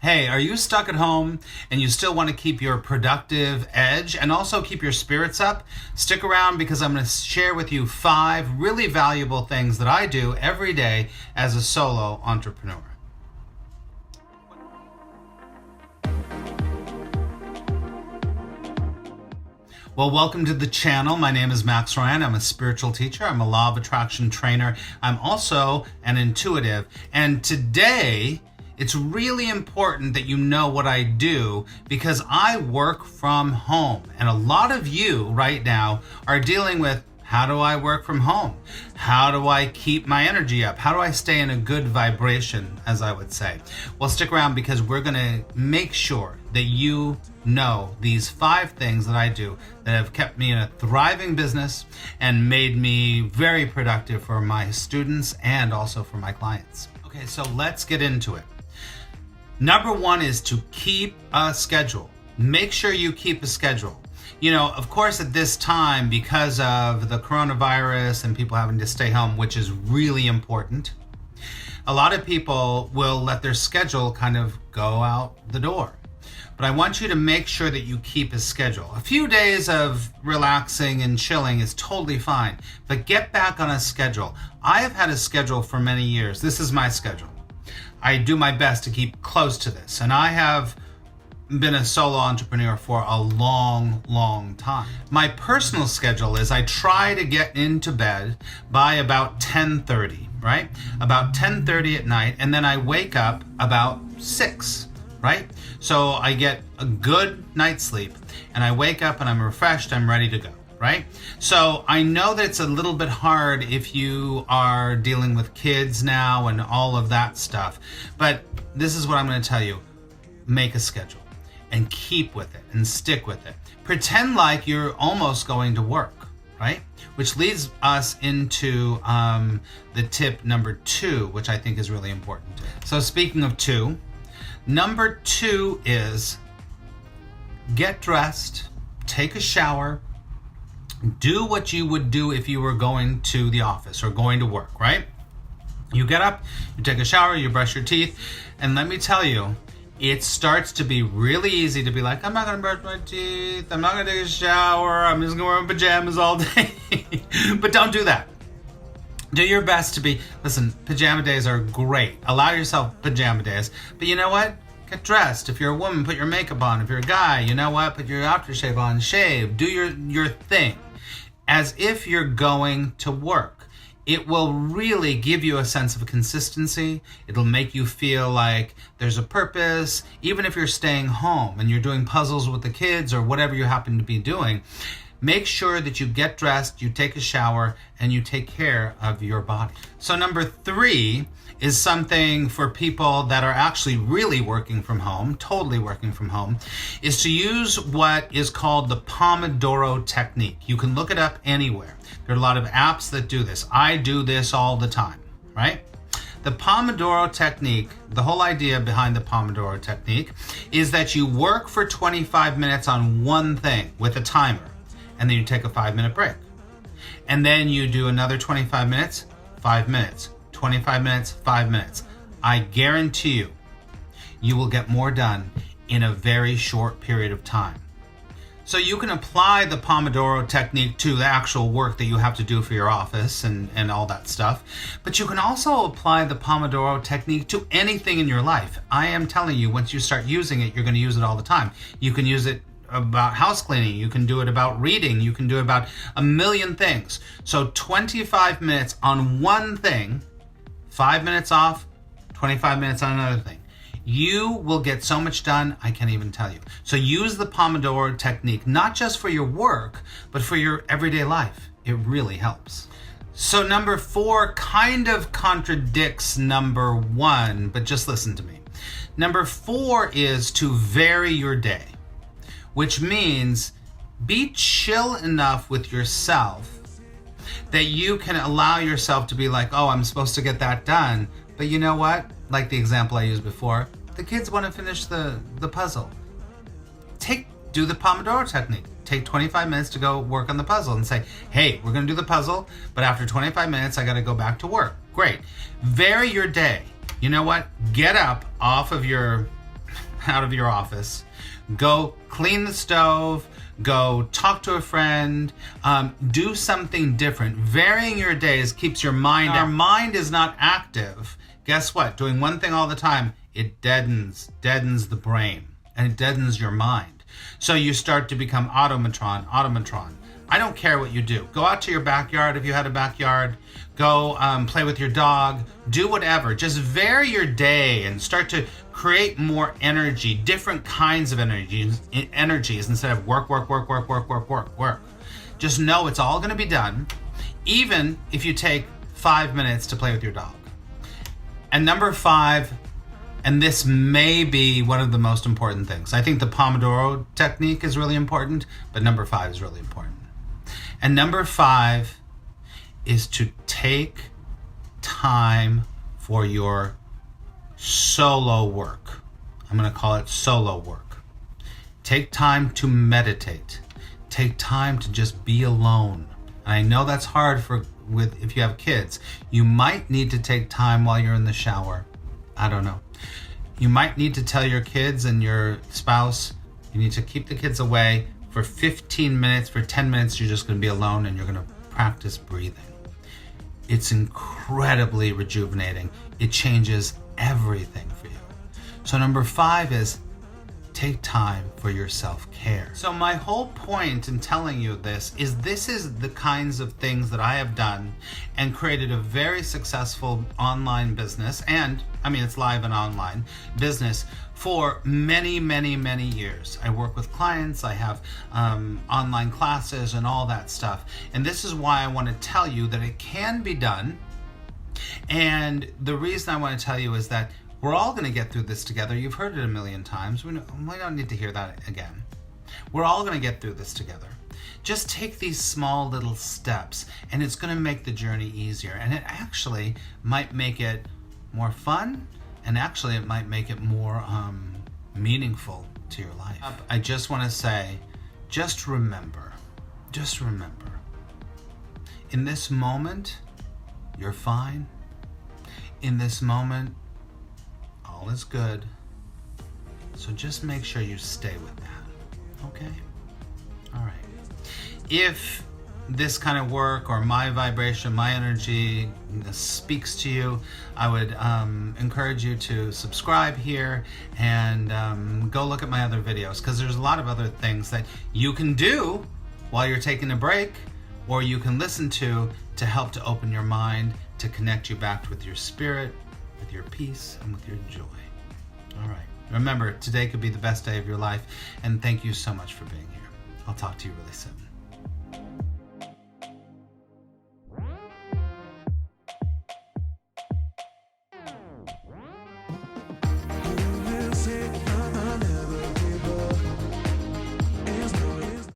Hey, are you stuck at home and you still want to keep your productive edge and also keep your spirits up? Stick around because I'm going to share with you 5 really valuable things that I do every day as a solo entrepreneur. Well, welcome to the channel. My name is Max Ryan. I'm a spiritual teacher. I'm a law of attraction trainer. I'm also an intuitive. And today, it's really important that you know what I do because I work from home. And a lot of you right now are dealing with, how do I work from home? How do I keep my energy up? How do I stay in a good vibration, as I would say? Well, stick around because we're going to make sure that you know these 5 things that I do that have kept me in a thriving business and made me very productive for my students and also for my clients. Okay, so let's get into it. Number 1 is to keep a schedule. Make sure you keep a schedule. You know, of course, at this time, because of the coronavirus and people having to stay home, which is really important, a lot of people will let their schedule kind of go out the door. But I want you to make sure that you keep a schedule. A few days of relaxing and chilling is totally fine, but get back on a schedule. I have had a schedule for many years. This is my schedule. I do my best to keep close to this, and I have been a solo entrepreneur for a long time. My personal schedule is I try to get into bed by about 10:30, right? About 10:30 at night, and then I wake up about 6, right? So I get a good night's sleep, and I wake up and I'm refreshed, I'm ready to go, right? So I know that it's a little bit hard if you are dealing with kids now and all of that stuff, but this is what I'm going to tell you. Make a schedule and keep with it and stick with it. Pretend like you're almost going to work, right? Which leads us into the tip number 2, which I think is really important. So speaking of 2, number 2 is get dressed, take a shower, do what you would do if you were going to the office or going to work, right? You get up, you take a shower, you brush your teeth, and let me tell you, it starts to be really easy to be like, I'm not going to brush my teeth, I'm not going to take a shower, I'm just going to wear my pajamas all day. But don't do that. Do your best to be, listen, pajama days are great. Allow yourself pajama days. But you know what? Get dressed. If you're a woman, put your makeup on. If you're a guy, you know what? Put your aftershave on, shave, do your thing. As if you're going to work. It will really give you a sense of consistency. It'll make you feel like there's a purpose. Even if you're staying home and you're doing puzzles with the kids or whatever you happen to be doing, make sure that you get dressed, you take a shower, and you take care of your body. So number 3 is something for people that are actually really working from home, totally working from home, is to use what is called the Pomodoro technique. You can look it up anywhere. There are a lot of apps that do this. I do this all the time, right? The Pomodoro technique, the whole idea behind the Pomodoro technique is that you work for 25 minutes on one thing with a timer, and then you take a 5-minute break. And then you do another 25 minutes, 5 minutes, 25 minutes, 5 minutes. I guarantee you, you will get more done in a very short period of time. So you can apply the Pomodoro technique to the actual work that you have to do for your office and all that stuff. But you can also apply the Pomodoro technique to anything in your life. I am telling you, once you start using it, you're going to use it all the time. You can use it about house cleaning. You can do it about reading. You can do it about a million things. So 25 minutes on one thing, 5 minutes off, 25 minutes on another thing. You will get so much done, I can't even tell you. So use the Pomodoro technique, not just for your work, but for your everyday life. It really helps. So number 4 kind of contradicts number 1, but just listen to me. Number 4 is to vary your day, which means be chill enough with yourself that you can allow yourself to be like, oh, I'm supposed to get that done. But you know what? Like the example I used before, the kids want to finish the puzzle. Do the Pomodoro technique. Take 25 minutes to go work on the puzzle and say, hey, we're going to do the puzzle, but after 25 minutes, I got to go back to work. Great. Vary your day. You know what? Get up off of your out of your office. Go clean the stove, go talk to a friend, do something different. Varying your days keeps your mind, our mind is not active. Guess what? Doing one thing all the time, it deadens the brain, and it deadens your mind. So you start to become automatron. I don't care what you do. Go out to your backyard if you had a backyard. Go play with your dog. Do whatever. Just vary your day and start to create more energy, different kinds of energies instead of work. Just know it's all going to be done, even if you take 5 minutes to play with your dog. And number 5, and this may be one of the most important things. I think the Pomodoro technique is really important, but number 5 is really important. And number 5 is to take time for your solo work. I'm going to call it solo work. Take time to meditate. Take time to just be alone. And I know that's hard if you have kids. You might need to take time while you're in the shower. I don't know. You might need to tell your kids and your spouse, you need to keep the kids away for 15 minutes. For 10 minutes, you're just going to be alone and you're going to practice breathing. It's incredibly rejuvenating. It changes everything for you. So number 5 is take time for your self-care. So my whole point in telling you this is the kinds of things that I have done and created a very successful online business, and I mean it's live and online business for many years. I work with clients, I have online classes and all that stuff. And this is why I want to tell you that it can be done. And the reason I want to tell you is that we're all going to get through this together. You've heard it a million times. We don't need to hear that again. We're all going to get through this together. Just take these small little steps and it's going to make the journey easier. And it actually might make it more fun, and actually it might make it more meaningful to your life. I just want to say, just remember, in this moment, you're fine. In this moment, all is good. So just make sure you stay with that, okay? All right. If this kind of work or my vibration, my energy speaks to you, I would encourage you to subscribe here and go look at my other videos, because there's a lot of other things that you can do while you're taking a break, or you can listen to help to open your mind, to connect you back with your spirit, with your peace, and with your joy. All right. Remember, today could be the best day of your life, and thank you so much for being here. I'll talk to you really soon.